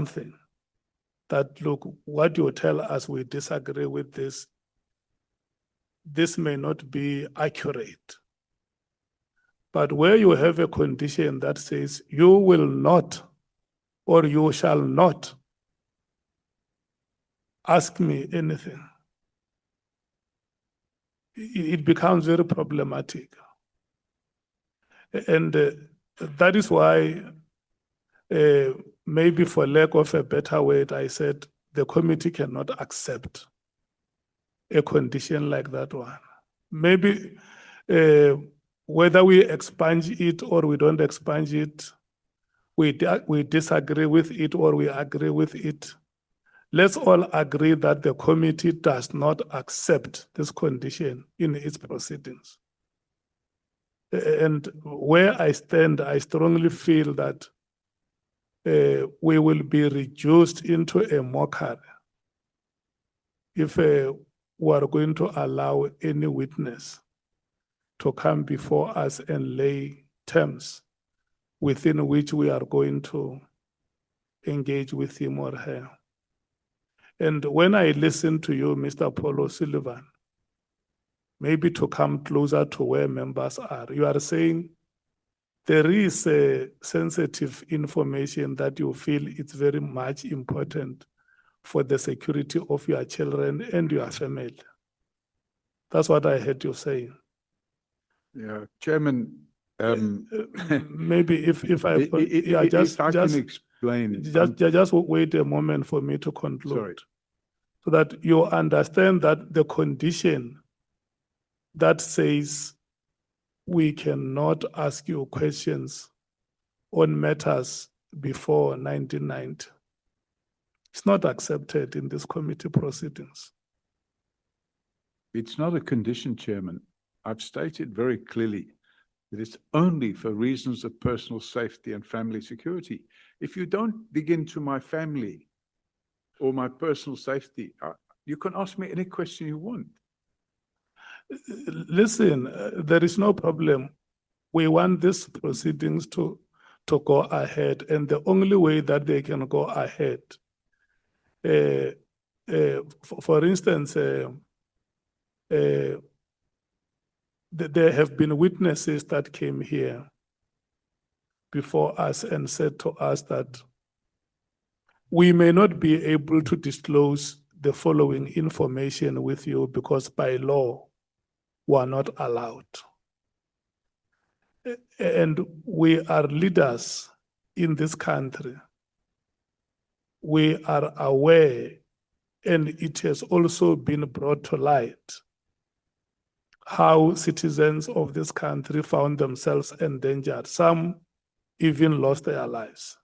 something that, look, what you tell us, we disagree with this. This may not be accurate. But where you have a condition that says you will not or you shall not ask me anything, it becomes very problematic. And that is why, maybe for lack of a better word, I said the committee cannot accept a condition like that one. Maybe whether we expunge it or we don't expunge it, we disagree with it or we agree with it, let's all agree that the committee does not accept this condition in its proceedings. And where I stand, I strongly feel that we will be reduced into a mockery if we are going to allow any witness to come before us and lay terms within which we are going to engage with him or her. And when I listen to you, Mr. Paul O'Sullivan, maybe to come closer to where members are, you are saying there is a sensitive information that you feel it's very much important for the security of your children and your family. That's what I heard you saying. Yeah, Chairman. Maybe if I can explain. Just wait a moment for me to conclude. Sorry. So that you understand that the condition that says we cannot ask you questions on matters before 1990, it's not accepted in this committee proceedings. It's not a condition, Chairman. I've stated very clearly that it's only for reasons of personal safety and family security. If you don't dig into my family or my personal safety, you can ask me any question you want. Listen, there is no problem. We want these proceedings to go ahead, and the only way that they can go ahead, for instance, there have been witnesses that came here before us and said to us that we may not be able to disclose the following information with you because by law we are not allowed. And we are leaders in this country. We are aware, and it has also been brought to light, how citizens of this country found themselves endangered. Some even lost their lives.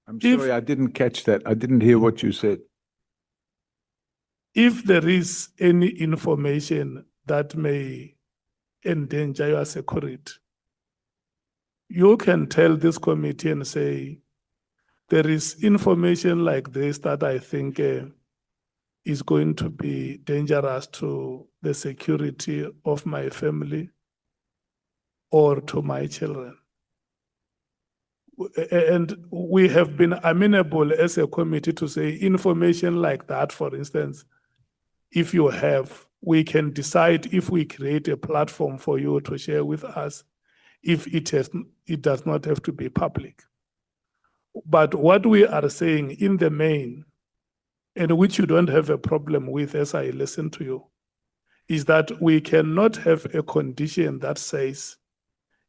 I'm sorry, I didn't catch that. I didn't hear what you said. If there is any information that may endanger your security, you can tell this committee and say, there is information like this that I think is going to be dangerous to the security of my family or to my children. And we have been amenable as a committee to say information like that, for instance, if you have, we can decide if we create a platform for you to share with us, if it does not have to be public. But what we are saying in the main, and which you don't have a problem with as I listen to you, is that we cannot have a condition that says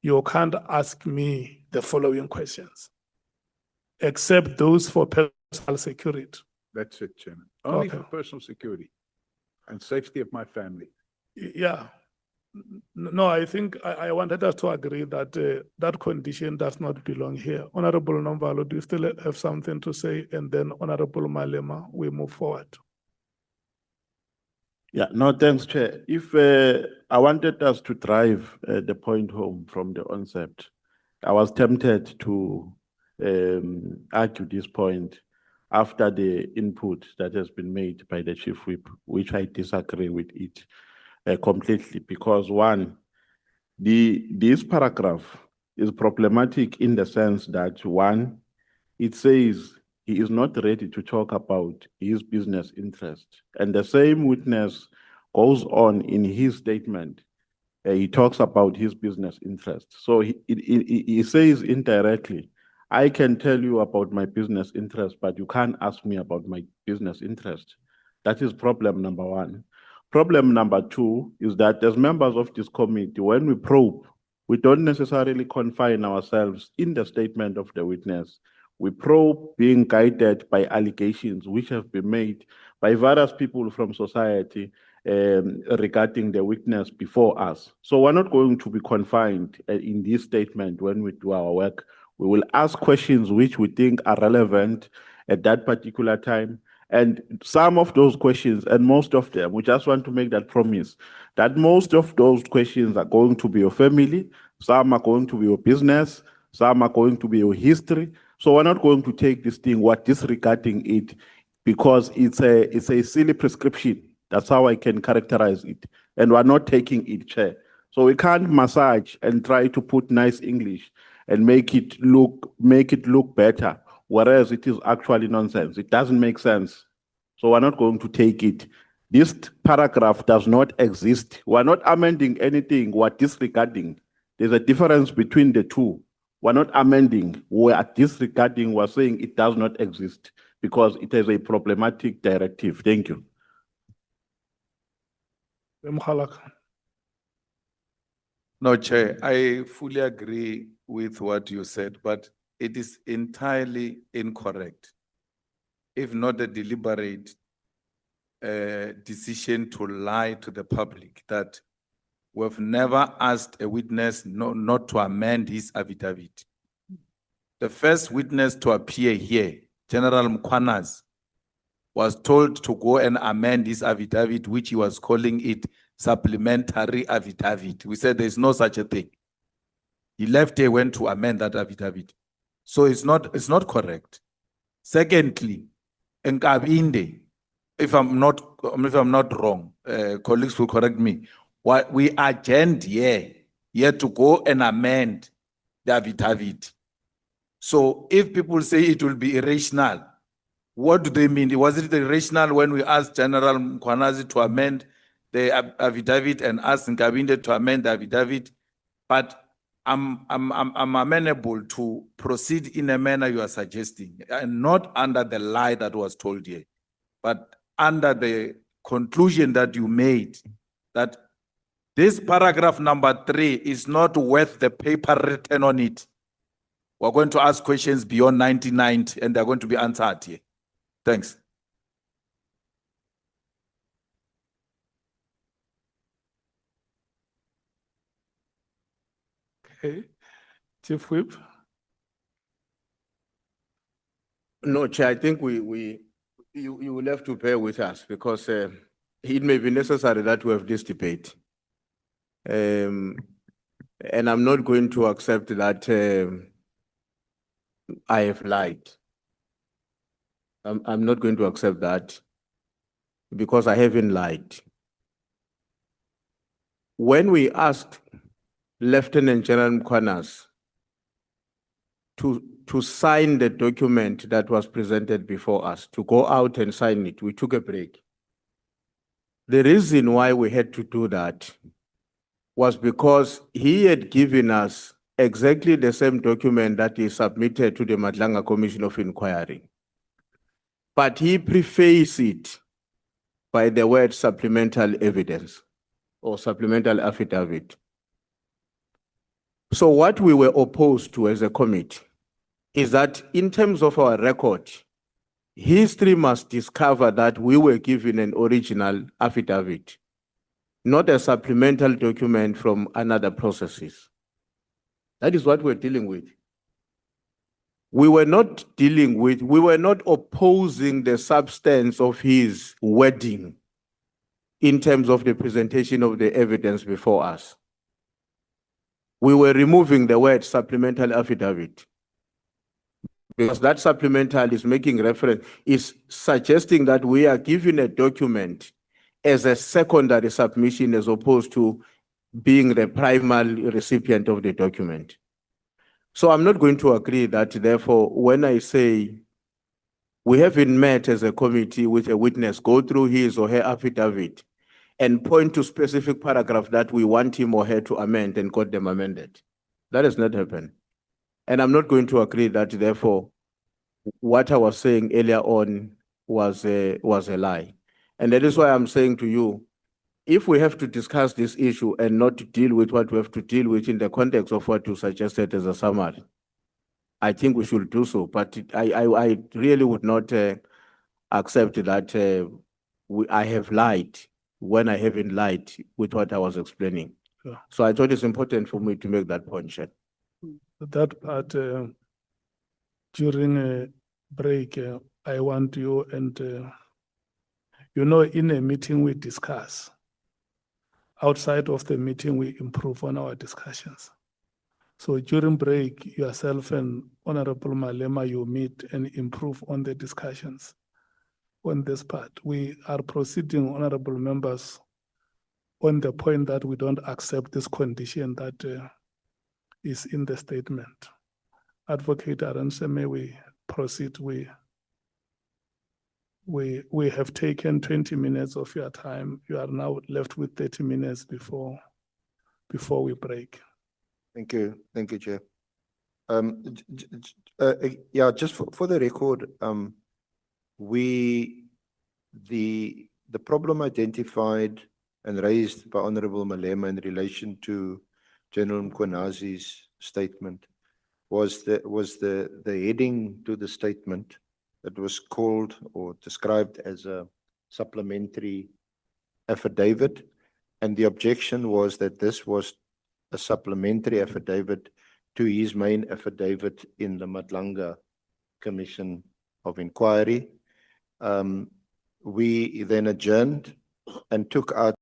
you can't ask me the following questions, except those for personal security. That's it, Chairman. Only Okay. for personal security and safety of my family. Yeah. No, I think I wanted us to agree that that condition does not belong here. Honorable Nomvalo, do you still have something to say? And then Honorable Malema, we move forward. Yeah, no, thanks, Chair. If I wanted us to drive the point home from the onset, I was tempted to argue this point after the input that has been made by the Chief Whip, which I disagree with it completely, because one, this paragraph is problematic in the sense that one, it says he is not ready to talk about his business interest. And the same witness goes on in his statement. He talks about his business interest. So he says indirectly, I can tell you about my business interest, but you can't ask me about my business interest. That is problem number one. Problem number two is that as members of this committee, when we probe, we don't necessarily confine ourselves in the statement of the witness. We probe being guided by allegations which have been made by various people from society regarding the witness before us. So we're not going to be confined in this statement when we do our work. We will ask questions which we think are relevant at that particular time. And some of those questions, and most of them, we just want to make that promise that most of those questions are going to be your family, some are going to be your business, some are going to be your history. So we're not going to take this thing, we're disregarding it because it's a silly prescription. That's how I can characterize it. And we're not taking it, Chair. So we can't massage and try to put nice English and make it look better, whereas it is actually nonsense. It doesn't make sense. So we're not going to take it. This paragraph does not exist. We're not amending anything, we're disregarding. There's a difference between the two. We're not amending, we're disregarding, we're saying it does not exist because it is a problematic directive. Thank you. No, Chair, I fully agree with what you said, but it is entirely incorrect. If not a deliberate decision to lie to the public, that we've never asked a witness not to amend his affidavit. The first witness to appear here, General Mkwanas, was told to go and amend his affidavit, which he was calling it supplementary affidavit. We said there's no such a thing. He left here, went to amend that affidavit. So it's not correct. Secondly, Nkabinde, if I'm not wrong, colleagues will correct me. What we adjourned here to go and amend the affidavit. So if people say it will be irrational, what do they mean? Was it irrational when we asked General Mkwanas to amend the affidavit and asked Nkabinde to amend the affidavit? But I'm amenable to proceed in a manner you are suggesting, and not under the lie that was told here, but under the conclusion that you made that this paragraph number 3 is not worth the paper written on it. We're going to ask questions beyond 1990 and they're going to be answered here. Thanks. Okay, Chief Whip. No, Chair, I think you will have to bear with us because it may be necessary that we have this debate. And I'm not going to accept that I have lied. I'm not going to accept that because I haven't lied. When we asked Lieutenant General Mkwanas to sign the document that was presented before us, to go out and sign it, we took a break. The reason why we had to do that was because he had given us exactly the same document that he submitted to the Madlanga Commission of Inquiry. But he prefaced it by the word supplemental evidence or supplemental affidavit. So what we were opposed to as a committee is that in terms of our record, history must discover that we were given an original affidavit, not a supplemental document from another processes. That is what we're dealing with. We were not opposing the substance of his wording in terms of the presentation of the evidence before us. We were removing the word supplemental affidavit because that supplemental is making reference, is suggesting that we are giving a document as a secondary submission as opposed to being the primary recipient of the document. So I'm not going to agree that, therefore, when I say We haven't met as a committee with a witness, go through his or her affidavit and point to specific paragraph that we want him or her to amend and got them amended. That has not happened. And I'm not going to agree that therefore what I was saying earlier on was a lie. And that is why I'm saying to you, if we have to discuss this issue and not to deal with what we have to deal with in the context of what you suggested as a summary, I think we should do so. But I really would not accept that I have lied when I haven't lied with what I was explaining. Sure. So I thought it's important for me to make that point, Chair. That part, during a break, I want you and, in a meeting we discuss. Outside of the meeting, we improve on our discussions. So during break, yourself and Honorable Malema, you meet and improve on the discussions on this part. We are proceeding, honorable members, on the point that we don't accept this condition that is in the statement. Advocate Aranse, may we proceed? We have taken 20 minutes of your time. You are now left with 30 minutes before we break. Thank you, Chair. Yeah, just for the record, the problem identified and raised by Honorable Malema in relation to General Mkhonazi's statement was the heading to the statement that was called or described as a supplementary affidavit, and the objection was that this was a supplementary affidavit to his main affidavit in the Madlanga Commission of Inquiry. We then adjourned and took out